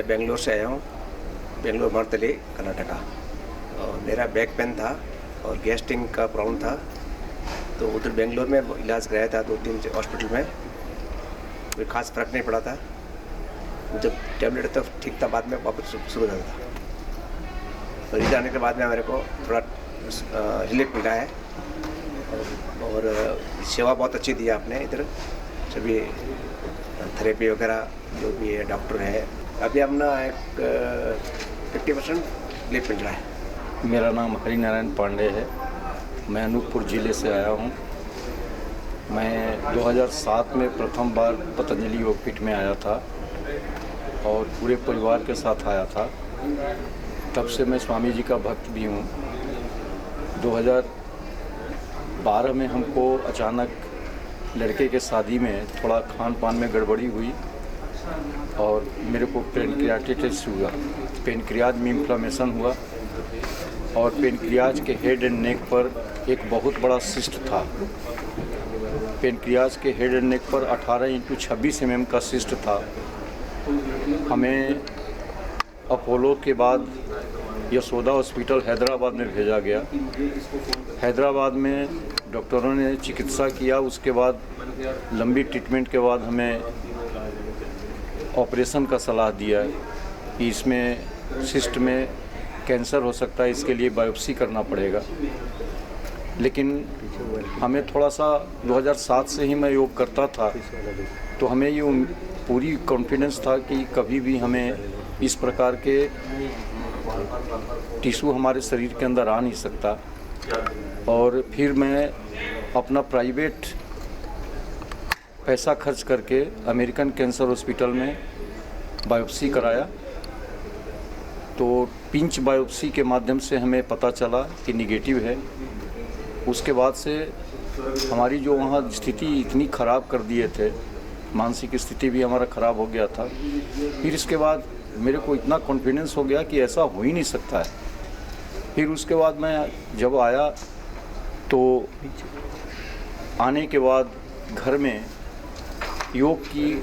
मैं बेंगलोर से आया हूँ, बेंगलोर मारतली कर्नाटका। और मेरा बैक पेन था और गैस्ट्रिक का प्रॉब्लम था, तो उधर बेंगलोर में इलाज कराया था 2-3 हॉस्पिटल में, कोई खास फर्क नहीं पड़ा था। जब टैबलेट तो ठीक था, बाद में वापस शुरू हो जाता था। और इधर आने के बाद में मेरे को थोड़ा रिलीफ मिला है और सेवा बहुत अच्छी दी आपने इधर, सभी थेरेपी वगैरह जो भी है, डॉक्टर है। अभी अपना एक 50% रिलीफ मिल रहा है। मेरा नाम हरिनारायण पांडे है। मैं अनूपपुर ज़िले से आया हूँ। मैं 2007 में प्रथम बार पतंजलि योगपीठ में आया था और पूरे परिवार के साथ आया था। तब से मैं स्वामी जी का भक्त भी हूँ। 2012 में हमको अचानक लड़के के शादी में थोड़ा खान पान में गड़बड़ी हुई और मेरे को पेनक्रियाटिस हुआ। पेनक्रियाज में इन्फ्लेमेशन हुआ और पेनक्रियाज के हेड एंड नेक पर एक बहुत बड़ा सिस्ट था। पेनक्रियाज के हेड एंड नेक पर 18x26 mm का सिस्ट था। हमें अपोलो के बाद यशोदा हॉस्पिटल हैदराबाद में भेजा गया। हैदराबाद में डॉक्टरों ने चिकित्सा किया। उसके बाद लंबी ट्रीटमेंट के बाद हमें ऑपरेशन का सलाह दिया कि इसमें सिस्ट में कैंसर हो सकता है, इसके लिए बायोप्सी करना पड़ेगा। लेकिन हमें थोड़ा सा 2007 से ही मैं योग करता था, तो हमें ये पूरी कॉन्फिडेंस था कि कभी भी हमें इस प्रकार के टिश्यू हमारे शरीर के अंदर आ नहीं सकता। और फिर मैं अपना प्राइवेट पैसा खर्च करके अमेरिकन कैंसर हॉस्पिटल में बायोप्सी कराया। तो पिंच बायोप्सी के माध्यम से हमें पता चला कि निगेटिव है। उसके बाद से हमारी जो वहाँ स्थिति इतनी ख़राब कर दिए थे, मानसिक स्थिति भी हमारा ख़राब हो गया था। फिर इसके बाद मेरे को इतना कॉन्फिडेंस हो गया कि ऐसा हो ही नहीं सकता है। फिर उसके बाद मैं जब आया तो आने के बाद घर में योग की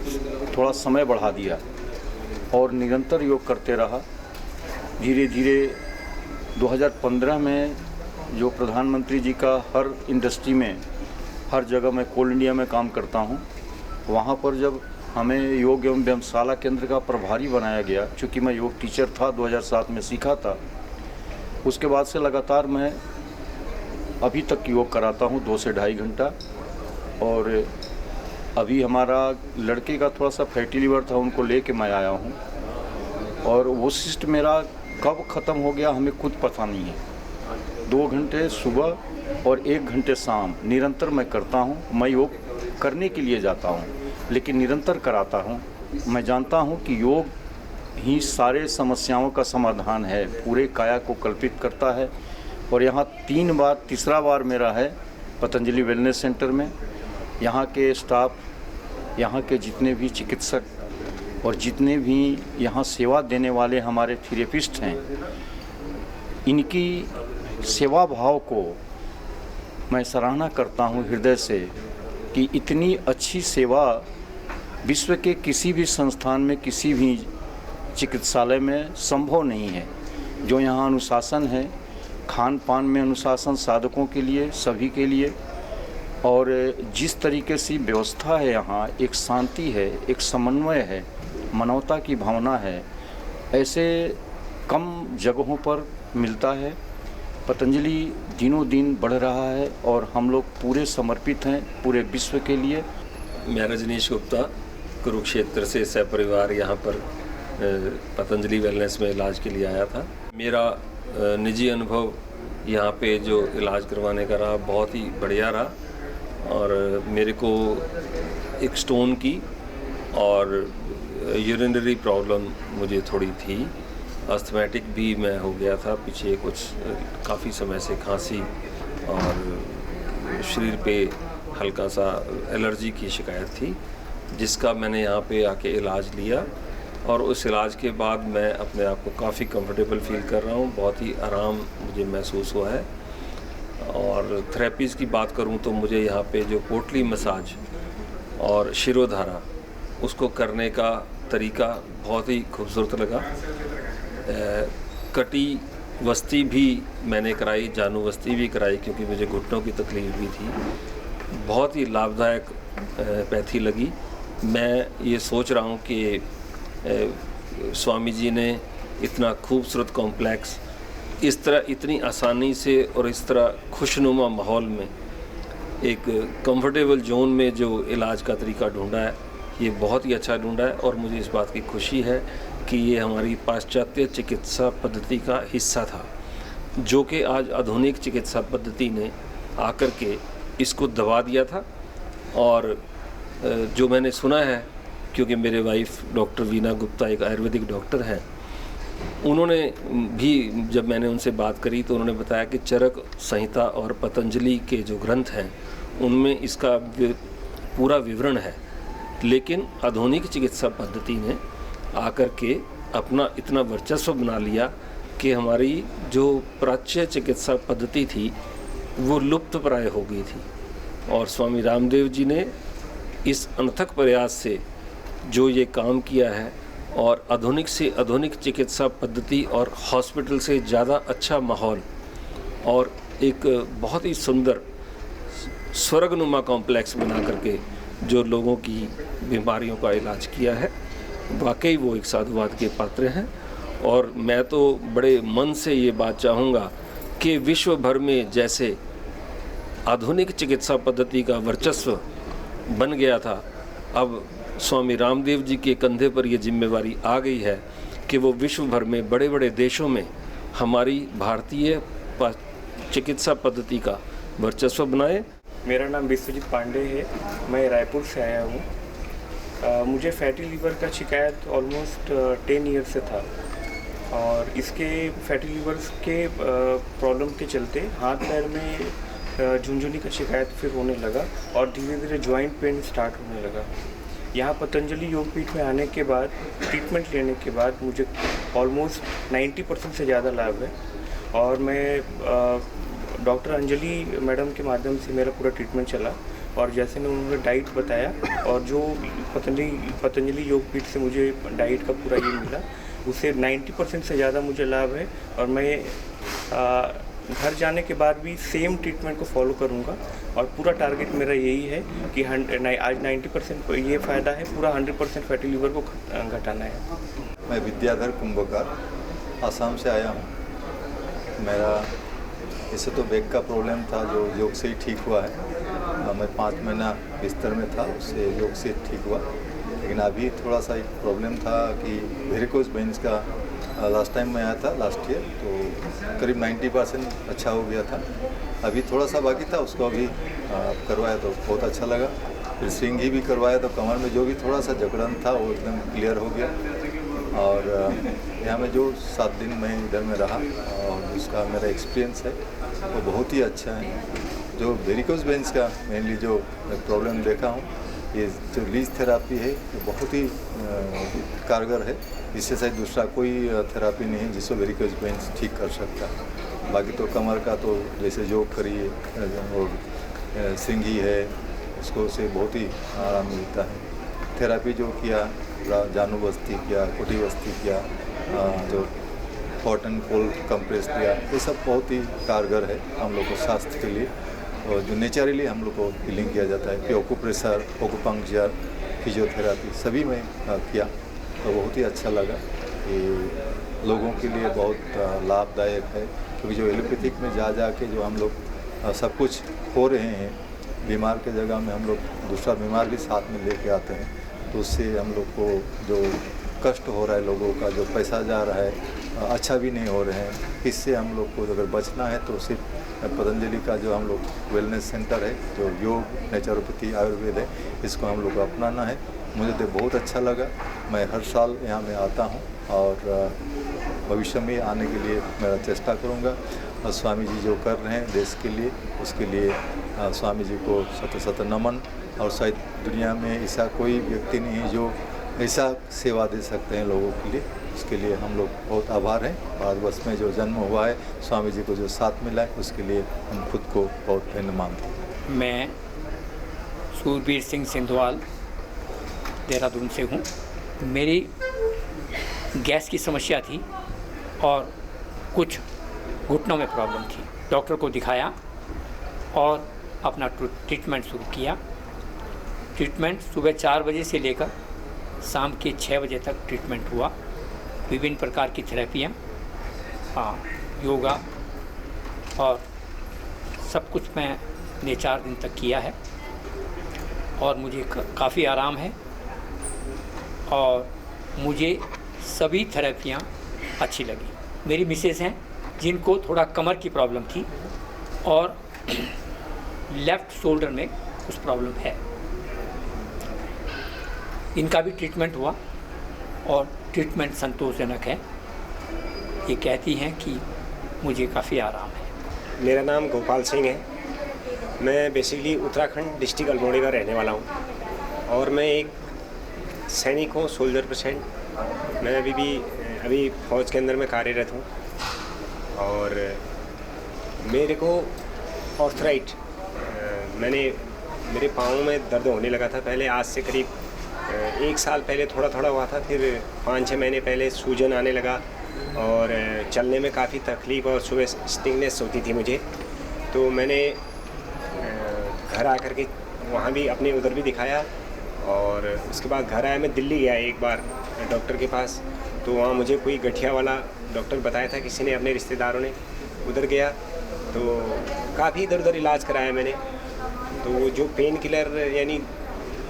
थोड़ा समय बढ़ा दिया और निरंतर योग करते रहा। धीरे धीरे 2015 में जो प्रधानमंत्री जी का हर इंडस्ट्री में, हर जगह मैं कोल इंडिया में काम करता हूँ, वहाँ पर जब हमें योग एवं व्यायामशाला केंद्र का प्रभारी बनाया गया, चूँकि मैं योग टीचर था, 2007 में सीखा था। उसके बाद से लगातार मैं अभी तक योग कराता हूँ 2 से ढाई घंटा। और अभी हमारा लड़के का थोड़ा सा फैटी लिवर था, उनको लेके मैं आया हूँ। और वो सिस्ट मेरा कब ख़त्म हो गया हमें खुद पता नहीं है। 2 घंटे सुबह और 1 घंटे शाम निरंतर मैं करता हूँ। मैं योग करने के लिए जाता हूँ, लेकिन निरंतर कराता हूँ। मैं जानता हूँ कि योग ही सारे समस्याओं का समाधान है, पूरे काया को कल्पित करता है। और यहाँ 3 बार, तीसरा बार मेरा है पतंजलि वेलनेस सेंटर में। यहाँ के स्टाफ, यहाँ के जितने भी चिकित्सक और जितने भी यहाँ सेवा देने वाले हमारे थेरेपिस्ट हैं, इनकी सेवा भाव को मैं सराहना करता हूँ हृदय से कि इतनी अच्छी सेवा विश्व के किसी भी संस्थान में, किसी भी चिकित्सालय में संभव नहीं है। जो यहाँ अनुशासन है, खान पान में अनुशासन साधकों के लिए, सभी के लिए, और जिस तरीके से व्यवस्था है यहाँ, एक शांति है, एक समन्वय है, मानवता की भावना है, ऐसे कम जगहों पर मिलता है। पतंजलि दिनों दिन बढ़ रहा है और हम लोग पूरे समर्पित हैं पूरे विश्व के लिए। मैं रजनीश गुप्ता कुरुक्षेत्र से सपरिवार यहाँ पर पतंजलि वेलनेस में इलाज के लिए आया था। मेरा निजी अनुभव यहाँ पे जो इलाज करवाने का रहा, बहुत ही बढ़िया रहा। और मेरे को एक स्टोन की और यूरिनरी प्रॉब्लम मुझे थोड़ी थी। अस्थमैटिक भी मैं हो गया था पीछे कुछ काफ़ी समय से, खांसी और शरीर पे हल्का सा एलर्जी की शिकायत थी, जिसका मैंने यहाँ पे आके इलाज लिया। और उस इलाज के बाद मैं अपने आप को काफ़ी कंफर्टेबल फील कर रहा हूँ, बहुत ही आराम मुझे महसूस हुआ है। और थेरेपीज़ की बात करूँ तो मुझे यहाँ पे जो पोटली मसाज और शिरोधारा, उसको करने का तरीका बहुत ही खूबसूरत लगा। कटी वस्ती भी मैंने कराई, जानू वस्ती भी कराई, क्योंकि मुझे घुटनों की तकलीफ भी थी। बहुत ही लाभदायक पैथी लगी। मैं ये सोच रहा हूँ कि स्वामी जी ने इतना खूबसूरत कॉम्प्लेक्स इस तरह इतनी आसानी से और इस तरह खुशनुमा माहौल में एक कंफर्टेबल जोन में जो इलाज का तरीका ढूंढा है, ये बहुत ही अच्छा ढूंढा है। और मुझे इस बात की खुशी है कि ये हमारी पाश्चात्य चिकित्सा पद्धति का हिस्सा था, जो कि आज आधुनिक चिकित्सा पद्धति ने आकर के इसको दबा दिया था। और जो मैंने सुना है, क्योंकि मेरे वाइफ डॉक्टर वीना गुप्ता एक आयुर्वेदिक डॉक्टर हैं, उन्होंने भी जब मैंने उनसे बात करी तो उन्होंने बताया कि चरक संहिता और पतंजलि के जो ग्रंथ हैं उनमें इसका पूरा विवरण है, लेकिन आधुनिक चिकित्सा पद्धति ने आकर के अपना इतना वर्चस्व बना लिया कि हमारी जो प्राच्य चिकित्सा पद्धति थी वो लुप्त प्राय हो गई थी। और स्वामी रामदेव जी ने इस अनथक प्रयास से जो ये काम किया है, और आधुनिक से आधुनिक चिकित्सा पद्धति और हॉस्पिटल से ज़्यादा अच्छा माहौल और एक बहुत ही सुंदर स्वर्गनुमा कॉम्प्लेक्स बना करके जो लोगों की बीमारियों का इलाज किया है, वाकई वो एक साधुवाद के पात्र हैं। और मैं तो बड़े मन से ये बात चाहूँगा कि विश्व भर में जैसे आधुनिक चिकित्सा पद्धति का वर्चस्व बन गया था, अब स्वामी रामदेव जी के कंधे पर ये जिम्मेवारी आ गई है कि वो विश्व भर में बड़े बड़े देशों में हमारी भारतीय चिकित्सा पद्धति का वर्चस्व बनाए। मेरा नाम विश्वजीत पांडे है, मैं रायपुर से आया हूँ। मुझे फैटी लीवर का शिकायत ऑलमोस्ट 10 ईयर से था, और इसके फैटी लीवर के प्रॉब्लम के चलते हाथ पैर में झुनझुनी का शिकायत फिर होने लगा, और धीरे धीरे जॉइंट पेन स्टार्ट होने लगा। यहाँ पतंजलि योगपीठ में आने के बाद, ट्रीटमेंट लेने के बाद मुझे ऑलमोस्ट 90% से ज़्यादा लाभ है। और मैं डॉक्टर अंजलि मैडम के माध्यम से मेरा पूरा ट्रीटमेंट चला, और जैसे ने उन्होंने डाइट बताया, और जो पतंजलि योगपीठ से मुझे डाइट का पूरा ये मिला, उससे 90% से ज़्यादा मुझे लाभ है। और मैं घर जाने के बाद भी सेम ट्रीटमेंट को फॉलो करूंगा, और पूरा टारगेट मेरा यही है कि आज 90% ये फ़ायदा है, पूरा 100% फैटी लीवर को घटाना है। मैं विद्याधर कुंभकार आसाम से आया हूँ। मेरा इससे तो बैक का प्रॉब्लम था, जो योग से ही ठीक हुआ है। मैं 5 महीना बिस्तर में था, उससे योग से ठीक हुआ। लेकिन अभी थोड़ा सा एक प्रॉब्लम था कि वेरिकोज वेन्स का लास्ट टाइम मैं आया था लास्ट ईयर, तो करीब 90% अच्छा हो गया था। अभी थोड़ा सा बाकी था, उसको अभी करवाया तो बहुत अच्छा लगा। फिर सिंघी भी करवाया तो कमर में जो भी थोड़ा सा जकड़न था वो एकदम क्लियर हो गया। और यहाँ में जो 7 दिन मैं इधर में रहा, और उसका मेरा एक्सपीरियंस है वो बहुत ही अच्छा है। जो वेरिकोज वेन्स का मेनली जो प्रॉब्लम देखा हूँ, ये जो लीज थेरापी है ये बहुत ही कारगर है। इससे शायद दूसरा कोई थेरापी नहीं है जिसको वेरिकोज वेन्स ठीक कर सकता। बाकी तो कमर का तो जैसे योग करिए और सिंघी है, उसको से बहुत ही आराम मिलता है। थेरापी जो किया, जानू बस्ती किया, कुटी बस्ती किया, जो हॉट एंड कोल्ड कंप्रेस किया, ये सब बहुत ही कारगर है हम लोग को स्वास्थ्य के लिए। और जो नेचुरली हम लोग को हीलिंग किया जाता है, एक्यूप्रेशर, एक्यूपंक्चर, फिजियोथेरापी सभी में किया, तो बहुत ही अच्छा लगा। कि लोगों के लिए बहुत लाभदायक है, क्योंकि जो एलोपैथिक में जा के जो हम लोग सब कुछ हो रहे हैं, बीमार के जगह में हम लोग दूसरा बीमार भी साथ में लेके आते हैं, तो उससे हम लोग को जो कष्ट हो रहा है लोगों का, जो पैसा जा रहा है, अच्छा भी नहीं हो रहे हैं। इससे हम लोग को अगर बचना है तो सिर्फ पतंजलि का जो हम लोग वेलनेस सेंटर है, जो योग, नेचुरोपैथी, आयुर्वेद है, इसको हम लोग को अपनाना है। मुझे तो बहुत अच्छा लगा। मैं हर साल यहाँ में आता हूँ, और भविष्य में आने के लिए मेरा चेष्टा करूँगा। और स्वामी जी जो कर रहे हैं देश के लिए, उसके लिए स्वामी जी को शत शत नमन। और शायद दुनिया में ऐसा कोई व्यक्ति नहीं है जो ऐसा सेवा दे सकते हैं लोगों के लिए। उसके लिए हम लोग बहुत आभार हैं। भारतवर्ष में जो जन्म हुआ है, स्वामी जी को जो साथ मिला है, उसके लिए हम खुद को बहुत धन्य मानते हैं। मैं सूरबीर सिंह सिंधवाल देहरादून से हूँ। मेरी गैस की समस्या थी और कुछ घुटनों में प्रॉब्लम थी। डॉक्टर को दिखाया और अपना ट्रीटमेंट शुरू किया। ट्रीटमेंट सुबह 4 बजे से लेकर शाम के 6 बजे तक ट्रीटमेंट हुआ। विभिन्न प्रकार की थेरेपियाँ, योगा और सब कुछ मैंने 4 दिन तक किया है और मुझे काफ़ी आराम है और मुझे सभी थेरेपियाँ अच्छी लगी। मेरी मिसेस हैं जिनको थोड़ा कमर की प्रॉब्लम थी और लेफ़्ट शोल्डर में कुछ प्रॉब्लम है। इनका भी ट्रीटमेंट हुआ और ट्रीटमेंट संतोषजनक है। ये कहती हैं कि मुझे काफ़ी आराम है। मेरा नाम गोपाल सिंह है। मैं बेसिकली उत्तराखंड डिस्ट्रिक्ट अल्मोड़ा का रहने वाला हूँ और मैं एक सैनिक हूँ, सोल्जर पेशेंट। मैं अभी फ़ौज के अंदर में कार्यरत हूँ और मेरे को ऑर्थराइट मेरे पाँव में दर्द होने लगा था पहले। आज से करीब 1 साल पहले थोड़ा थोड़ा हुआ था, फिर 5-6 महीने पहले सूजन आने लगा और चलने में काफ़ी तकलीफ़ और सुबह स्टिंगनेस होती थी मुझे। तो मैंने घर आकर के वहाँ भी अपने उधर भी दिखाया और उसके बाद घर आया। मैं दिल्ली गया एक बार डॉक्टर के पास, तो वहाँ मुझे कोई गठिया वाला डॉक्टर बताया था, किसी ने अपने रिश्तेदारों ने। उधर गया तो काफ़ी इधर उधर इलाज कराया मैंने। तो वो जो पेन किलर यानी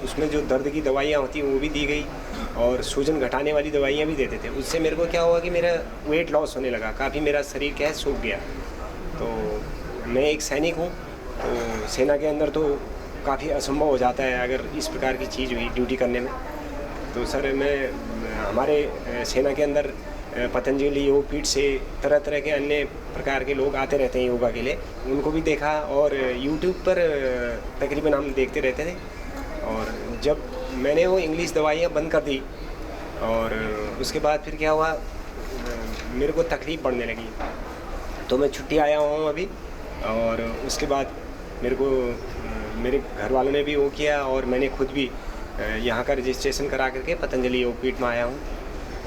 उसमें जो दर्द की दवाइयाँ होती हैं वो भी दी गई और सूजन घटाने वाली दवाइयाँ भी देते थे। उससे मेरे को क्या हुआ कि मेरा वेट लॉस होने लगा, काफ़ी मेरा शरीर क्या है सूख गया। तो मैं एक सैनिक हूँ, तो सेना के अंदर तो काफ़ी असंभव हो जाता है अगर इस प्रकार की चीज़ हुई ड्यूटी करने में। तो सर हमारे सेना के अंदर पतंजलि योग पीठ से तरह तरह के अन्य प्रकार के लोग आते रहते हैं योगा के लिए। उनको भी देखा और यूट्यूब पर तकरीबन हम देखते रहते थे। और जब मैंने वो इंग्लिश दवाइयाँ बंद कर दी और उसके बाद फिर क्या हुआ, मेरे को तकलीफ़ बढ़ने लगी। तो मैं छुट्टी आया हूँ अभी और उसके बाद मेरे घर वालों ने भी वो किया और मैंने खुद भी यहाँ का रजिस्ट्रेशन करा करके पतंजलि योगपीठ में आया हूँ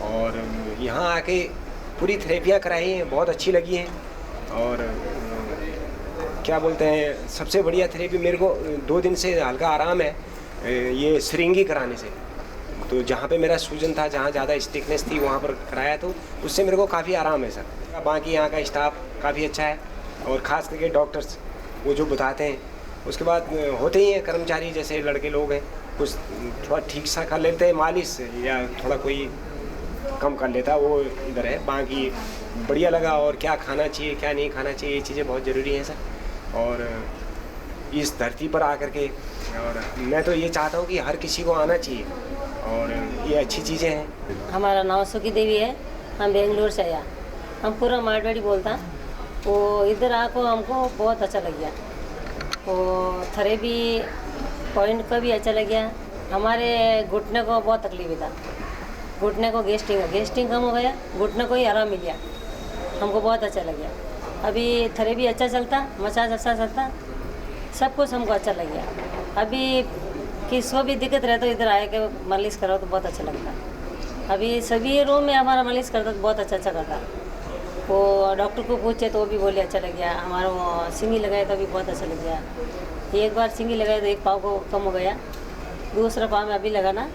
और यहाँ आके पूरी थेरेपियाँ कराई हैं, बहुत अच्छी लगी हैं। और क्या बोलते हैं, सबसे बढ़िया थेरेपी मेरे को 2 दिन से हल्का आराम है ये सिरिंगी कराने से। तो जहाँ पे मेरा सूजन था, जहाँ ज़्यादा स्टिकनेस थी, वहाँ पर कराया तो उससे मेरे को काफ़ी आराम है सर। बाकी यहाँ का स्टाफ काफ़ी अच्छा है और ख़ास करके डॉक्टर्स वो जो बताते हैं। उसके बाद होते ही हैं कर्मचारी, जैसे लड़के लोग हैं, कुछ थोड़ा ठीक सा कर लेते हैं मालिश या थोड़ा कोई कम कर लेता, वो इधर है। बाकी बढ़िया लगा। और क्या खाना चाहिए क्या नहीं खाना चाहिए, ये चीज़ें बहुत ज़रूरी हैं सर। और इस धरती पर आकर के और मैं तो ये चाहता हूँ कि हर किसी को आना चाहिए और ये अच्छी चीज़ें हैं। हमारा नाम सुखी देवी है, हम बेंगलोर से आया। हम पूरा मारवाड़ी बोलता। वो इधर आको हमको बहुत अच्छा लग गया। वो थेरेपी पॉइंट का भी अच्छा लग गया। हमारे घुटने को बहुत तकलीफ था, घुटने को गेस्टिंग कम हो गया, घुटने को ही आराम मिल गया। हमको बहुत अच्छा लग गया। अभी थेरेपी अच्छा चलता, मसाज अच्छा चलता, सब कुछ हमको अच्छा लग गया। अभी किसको भी दिक्कत रहता इधर आए के मालिश करो तो बहुत अच्छा लगता। अभी सभी रूम में हमारा मालिश करता तो बहुत अच्छा करता। वो डॉक्टर को पूछे तो वो भी बोले अच्छा लग गया। हमारा वो सिंगी लगाया तो भी बहुत अच्छा लग गया। एक बार सिंगी लगाया तो एक पाँव को कम हो गया, दूसरा पाँव में अभी लगाना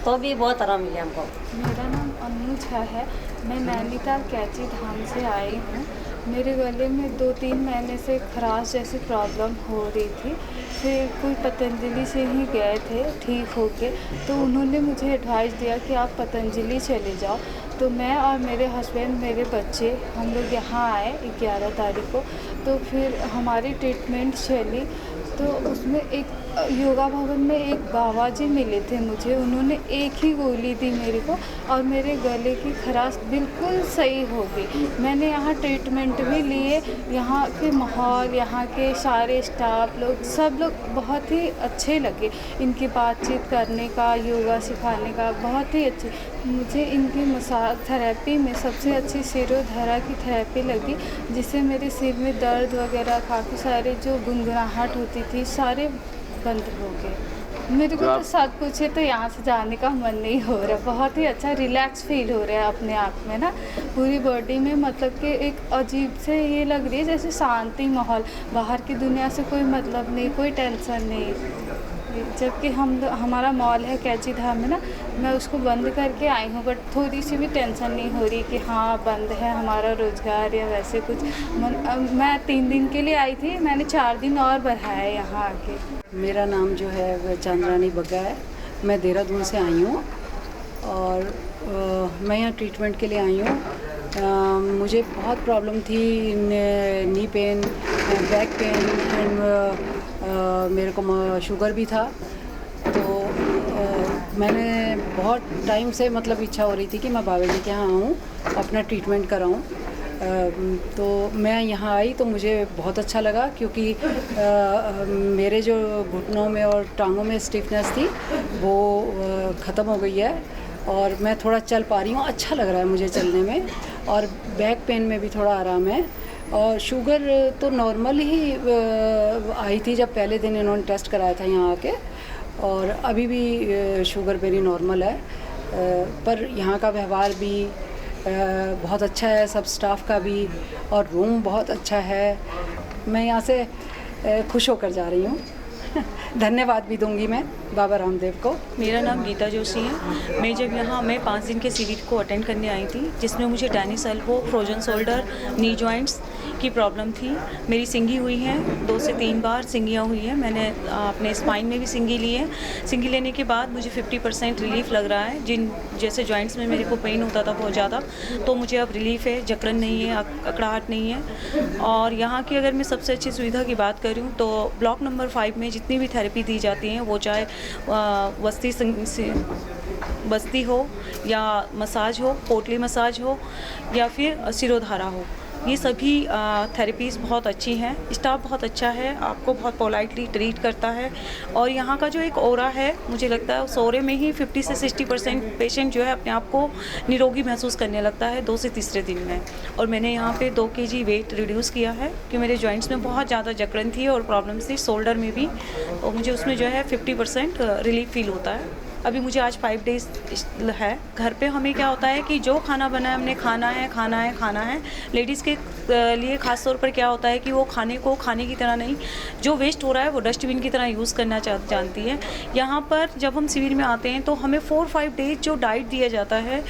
तो भी बहुत आराम मिला हमको। मेरा नाम अनु झा है। मैं नैनीताल कैची धाम से आई हूँ। मेरे गले में 2-3 महीने से खराश जैसी प्रॉब्लम हो रही थी। फिर कोई पतंजलि से ही गए थे ठीक हो के, तो उन्होंने मुझे एडवाइस दिया कि आप पतंजलि चले जाओ। तो मैं और मेरे हस्बैंड, मेरे बच्चे, हम लोग यहाँ आए 11 तारीख को। तो फिर हमारी ट्रीटमेंट चली। तो उसमें एक योगा भवन में एक बाबा जी मिले थे मुझे। उन्होंने एक ही गोली दी मेरे को और मेरे गले की खराश बिल्कुल सही हो गई। मैंने यहाँ ट्रीटमेंट भी लिए। यहाँ के माहौल, यहाँ के सारे स्टाफ लोग, सब लोग बहुत ही अच्छे लगे। इनकी बातचीत करने का, योगा सिखाने का बहुत ही अच्छे। मुझे इनकी मसाज थेरेपी में सबसे अच्छी शिरोधारा की थेरेपी लगी, जिससे मेरे सिर में दर्द वगैरह काफ़ी सारे जो गुनगुनाहट होती थी सारे बंद हो गए। मेरे को तो सच पूछे तो यहाँ से जाने का मन नहीं हो रहा। बहुत ही अच्छा रिलैक्स फील हो रहा है अपने आप में ना, पूरी बॉडी में, मतलब कि एक अजीब से ये लग रही है जैसे शांति माहौल, बाहर की दुनिया से कोई मतलब नहीं, कोई टेंशन नहीं। जबकि हमारा मॉल है कैची धाम में ना, मैं उसको बंद करके आई हूँ, बट थोड़ी सी भी टेंशन नहीं हो रही कि हाँ बंद है हमारा रोज़गार या वैसे कुछ। मैं 3 दिन के लिए आई थी, मैंने 4 दिन और बढ़ाया यहाँ आके। मेरा नाम जो है वह चांद्रानी बग्गा है। मैं देहरादून से आई हूँ और मैं यहाँ ट्रीटमेंट के लिए आई हूँ। मुझे बहुत प्रॉब्लम थी, knee pain, back pain and मेरे को शुगर भी था। तो मैंने बहुत टाइम से मतलब इच्छा हो रही थी कि मैं बाबा जी के यहाँ आऊँ, अपना ट्रीटमेंट कराऊँ। तो मैं यहाँ आई तो मुझे बहुत अच्छा लगा, क्योंकि मेरे जो घुटनों में और टांगों में स्टिफनेस थी वो ख़त्म हो गई है और मैं थोड़ा चल पा रही हूँ। अच्छा लग रहा है मुझे चलने में, और बैक पेन में भी थोड़ा आराम है। और शुगर तो नॉर्मल ही आई थी जब पहले दिन इन्होंने टेस्ट कराया था यहाँ आके, और अभी भी शुगर मेरी नॉर्मल है। पर यहाँ का व्यवहार भी बहुत अच्छा है, सब स्टाफ का भी, और रूम बहुत अच्छा है। मैं यहाँ से खुश होकर जा रही हूँ। धन्यवाद भी दूंगी मैं बाबा रामदेव को। मेरा नाम गीता जोशी है। मैं जब यहाँ 5 दिन के सीरीज को अटेंड करने आई थी, जिसमें मुझे टेनिस एल्बो, फ्रोजन शोल्डर, नी जॉइंट्स की प्रॉब्लम थी। मेरी सिंगी हुई है, 2 से 3 बार सिंगियाँ हुई हैं। मैंने अपने स्पाइन में भी सिंगी ली है। सिंगी लेने के बाद मुझे 50% रिलीफ लग रहा है। जैसे जॉइंट्स में मेरे को पेन होता था बहुत ज़्यादा, तो मुझे अब रिलीफ है, जकड़न नहीं है, अकड़ाहट नहीं है। और यहाँ की अगर मैं सबसे अच्छी सुविधा की बात करूँ तो ब्लॉक नंबर 5 में जितनी भी थेरेपी दी जाती हैं, वो चाहे बस्ती हो या मसाज हो, पोटली मसाज हो या फिर सिरोधारा हो, ये सभी थेरेपीज़ बहुत अच्छी हैं। स्टाफ बहुत अच्छा है, आपको बहुत पोलाइटली ट्रीट करता है। और यहाँ का जो एक ऑरा है, मुझे लगता है उस ऑरे में ही 50 से 60% पेशेंट जो है अपने आप को निरोगी महसूस करने लगता है 2 से तीसरे दिन में। और मैंने यहाँ पे 2 kg वेट रिड्यूस किया है, कि मेरे जॉइंट्स में बहुत ज़्यादा जकड़न थी और प्रॉब्लम थी शोल्डर में भी, और मुझे उसमें जो है 50% रिलीफ फील होता है। अभी मुझे आज 5 डेज़ है। घर पे हमें क्या होता है कि जो खाना बना है हमने खाना है। लेडीज़ के लिए ख़ास तौर पर क्या होता है कि वो खाने को खाने की तरह नहीं, जो वेस्ट हो रहा है वो डस्टबिन की तरह यूज़ करना जानती है। यहाँ पर जब हम शिविर में आते हैं तो हमें 4-5 डेज जो डाइट दिया जाता है,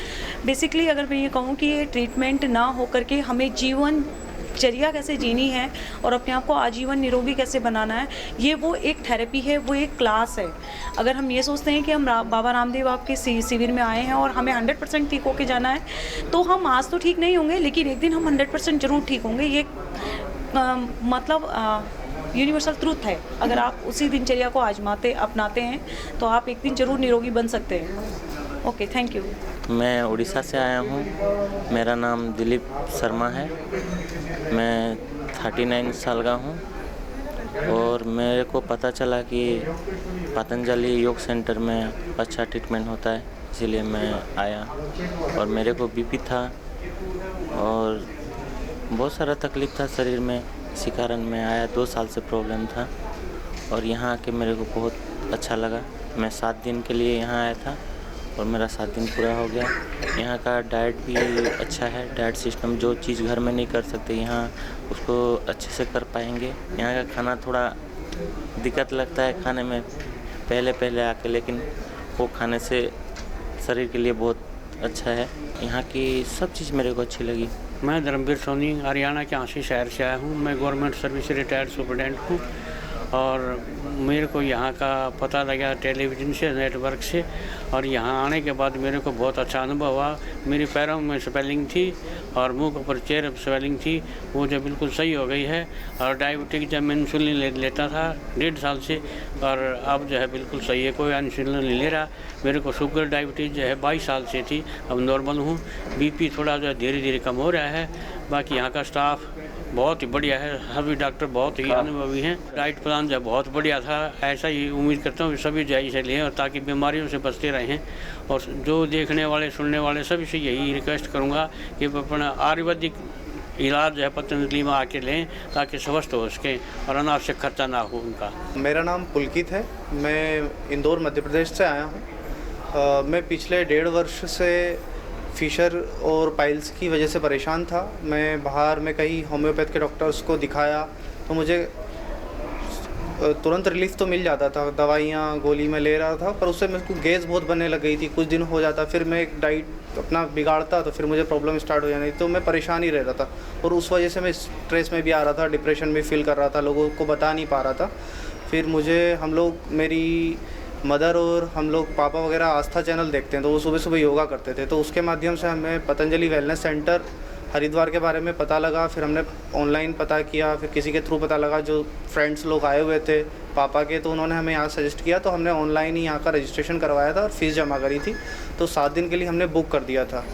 बेसिकली अगर मैं ये कहूँ कि ये ट्रीटमेंट ना हो करके हमें जीवन चर्या कैसे जीनी है और अपने आप को आजीवन निरोगी कैसे बनाना है, ये वो एक थेरेपी है, वो एक क्लास है। अगर हम ये सोचते हैं कि हम बाबा रामदेव आपके शिविर में आए हैं और हमें 100% ठीक होके जाना है, तो हम आज तो ठीक नहीं होंगे, लेकिन एक दिन हम 100% ज़रूर ठीक होंगे। ये मतलब यूनिवर्सल ट्रूथ है। अगर आप उसी दिनचर्या को अपनाते हैं तो आप एक दिन ज़रूर निरोगी बन सकते हैं। Okay, thank you. मैं उड़ीसा से आया हूँ। मेरा नाम दिलीप शर्मा है। मैं 39 साल का हूँ और मेरे को पता चला कि पतंजलि योग सेंटर में अच्छा ट्रीटमेंट होता है, इसीलिए मैं आया। और मेरे को बीपी था और बहुत सारा तकलीफ़ था शरीर में, इसी कारण मैं आया। 2 साल से प्रॉब्लम था और यहाँ आके मेरे को बहुत अच्छा लगा। मैं 7 दिन के लिए यहाँ आया था और मेरा 7 दिन पूरा हो गया। यहाँ का डाइट भी अच्छा है। डाइट सिस्टम जो चीज़ घर में नहीं कर सकते, यहाँ उसको अच्छे से कर पाएंगे। यहाँ का खाना थोड़ा दिक्कत लगता है खाने में पहले आके, लेकिन वो खाने से शरीर के लिए बहुत अच्छा है। यहाँ की सब चीज़ मेरे को अच्छी लगी। मैं धर्मवीर सोनी हरियाणा के आशी शहर से आया हूँ। मैं गवर्नमेंट सर्विस से रिटायर्ड सुपरटेंडेंट हूँ और मेरे को यहाँ का पता लगा टेलीविज़न से, नेटवर्क से, और यहाँ आने के बाद मेरे को बहुत अच्छा अनुभव हुआ। मेरी पैरों में स्वेलिंग थी और मुंह के ऊपर चेहरे पर स्वेलिंग थी, वो जो बिल्कुल सही हो गई है। और डायबिटिक जब मैं इंसुलिन लेता था 1.5 साल से, और अब जो है बिल्कुल सही है, कोई इंसुलिन नहीं ले रहा। मेरे को शुगर डायबिटीज़ जो है 22 साल से थी, अब नॉर्मल हूँ। बीपी थोड़ा जो है धीरे धीरे कम हो रहा है। बाकी यहाँ का स्टाफ बहुत ही बढ़िया है, सभी डॉक्टर बहुत ही अनुभवी हैं। डाइट प्लान जो बहुत बढ़िया था, ऐसा ही उम्मीद करता हूँ कि सभी जो इसे लें और ताकि बीमारियों से बचते रहें। और जो देखने वाले सुनने वाले सभी से यही रिक्वेस्ट करूँगा कि अपना आयुर्वेदिक इलाज जो है पतंजलि में आके लें ताकि स्वस्थ हो सकें और अनावश्यक खर्चा ना हो उनका। मेरा नाम पुलकित है, मैं इंदौर मध्य प्रदेश से आया हूँ। मैं पिछले 1.5 वर्ष से फिशर और पाइल्स की वजह से परेशान था। मैं बाहर में कई होम्योपैथ के डॉक्टर्स को दिखाया तो मुझे तुरंत रिलीफ तो मिल जाता था, दवाइयाँ गोली में ले रहा था, पर उससे मेरे को गैस बहुत बनने लग गई थी। कुछ दिन हो जाता, फिर मैं एक डाइट अपना बिगाड़ता तो फिर मुझे प्रॉब्लम स्टार्ट हो जानी, तो मैं परेशान ही रह रहा था और उस वजह से मैं स्ट्रेस में भी आ रहा था, डिप्रेशन भी फील कर रहा था, लोगों को बता नहीं पा रहा था। फिर हम लोग मेरी मदर और हम लोग पापा वगैरह आस्था चैनल देखते हैं, तो वो सुबह सुबह योगा करते थे, तो उसके माध्यम से हमें पतंजलि वेलनेस सेंटर हरिद्वार के बारे में पता लगा। फिर हमने ऑनलाइन पता किया, फिर किसी के थ्रू पता लगा, जो फ्रेंड्स लोग आए हुए थे पापा के, तो उन्होंने हमें यहाँ सजेस्ट किया, तो हमने ऑनलाइन ही यहाँ का रजिस्ट्रेशन करवाया था और फीस जमा करी थी, तो 7 दिन के लिए हमने बुक कर दिया था।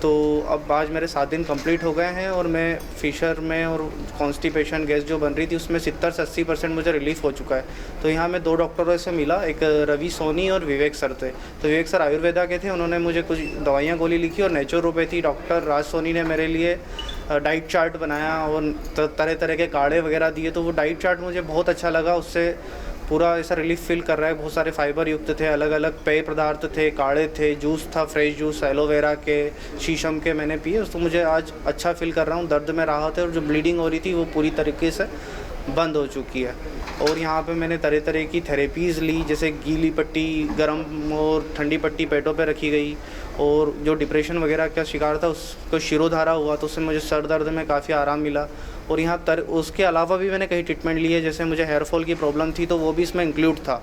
तो अब आज मेरे 7 दिन कंप्लीट हो गए हैं और मैं फिशर में और कॉन्स्टिपेशन गैस जो बन रही थी उसमें 70 से 80% मुझे रिलीफ हो चुका है। तो यहाँ मैं 2 डॉक्टरों से मिला, एक रवि सोनी और विवेक सर थे। तो विवेक सर आयुर्वेदा के थे, उन्होंने मुझे कुछ दवाइयाँ गोली लिखी और नेचुरोपैथी डॉक्टर राज सोनी ने मेरे लिए डाइट चार्ट बनाया और तरह तरह के काढ़े वगैरह दिए। तो वो डाइट चार्ट मुझे बहुत अच्छा लगा, उससे पूरा ऐसा रिलीफ फील कर रहा है। बहुत सारे फाइबर युक्त थे, अलग अलग पेय पदार्थ थे, काढ़े थे, जूस था, फ्रेश जूस एलोवेरा के, शीशम के मैंने पिए, तो मुझे आज अच्छा फील कर रहा हूँ। दर्द में राहत है और जो ब्लीडिंग हो रही थी वो पूरी तरीके से बंद हो चुकी है। और यहाँ पे मैंने तरह तरह की थेरेपीज़ ली, जैसे गीली पट्टी, गर्म और ठंडी पट्टी पेटों पे रखी गई, और जो डिप्रेशन वगैरह का शिकार था उसको शिरोधारा हुआ, तो उससे मुझे सर दर्द में काफ़ी आराम मिला। और यहाँ उसके अलावा भी मैंने कई ट्रीटमेंट लिए, जैसे मुझे हेयर फॉल की प्रॉब्लम थी तो वो भी इसमें इंक्लूड था,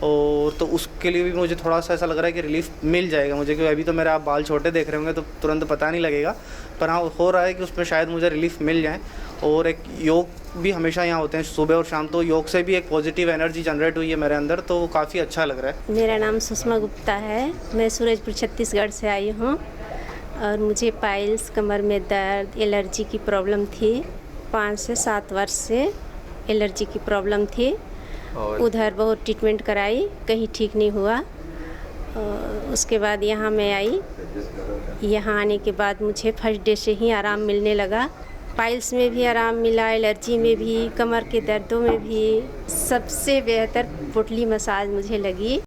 और तो उसके लिए भी मुझे थोड़ा सा ऐसा लग रहा है कि रिलीफ मिल जाएगा मुझे, क्योंकि अभी तो मेरे आप बाल छोटे देख रहे होंगे तो तुरंत पता नहीं लगेगा, पर हाँ हो रहा है कि उसमें शायद मुझे रिलीफ मिल जाए। और एक योग भी हमेशा यहाँ होते हैं सुबह और शाम, तो योग से भी एक पॉजिटिव एनर्जी जनरेट हुई है मेरे अंदर, तो वो काफ़ी अच्छा लग रहा है। मेरा नाम सुषमा गुप्ता है, मैं सूरजपुर छत्तीसगढ़ से आई हूँ और मुझे पाइल्स, कमर में दर्द, एलर्जी की प्रॉब्लम थी। 5 से 7 वर्ष से एलर्जी की प्रॉब्लम थी, उधर बहुत ट्रीटमेंट कराई, कहीं ठीक नहीं हुआ। उसके बाद यहाँ मैं आई, यहाँ आने के बाद मुझे फर्स्ट डे से ही आराम मिलने लगा। पाइल्स में भी आराम मिला, एलर्जी में भी, कमर के दर्दों में भी। सबसे बेहतर पोटली मसाज मुझे लगी।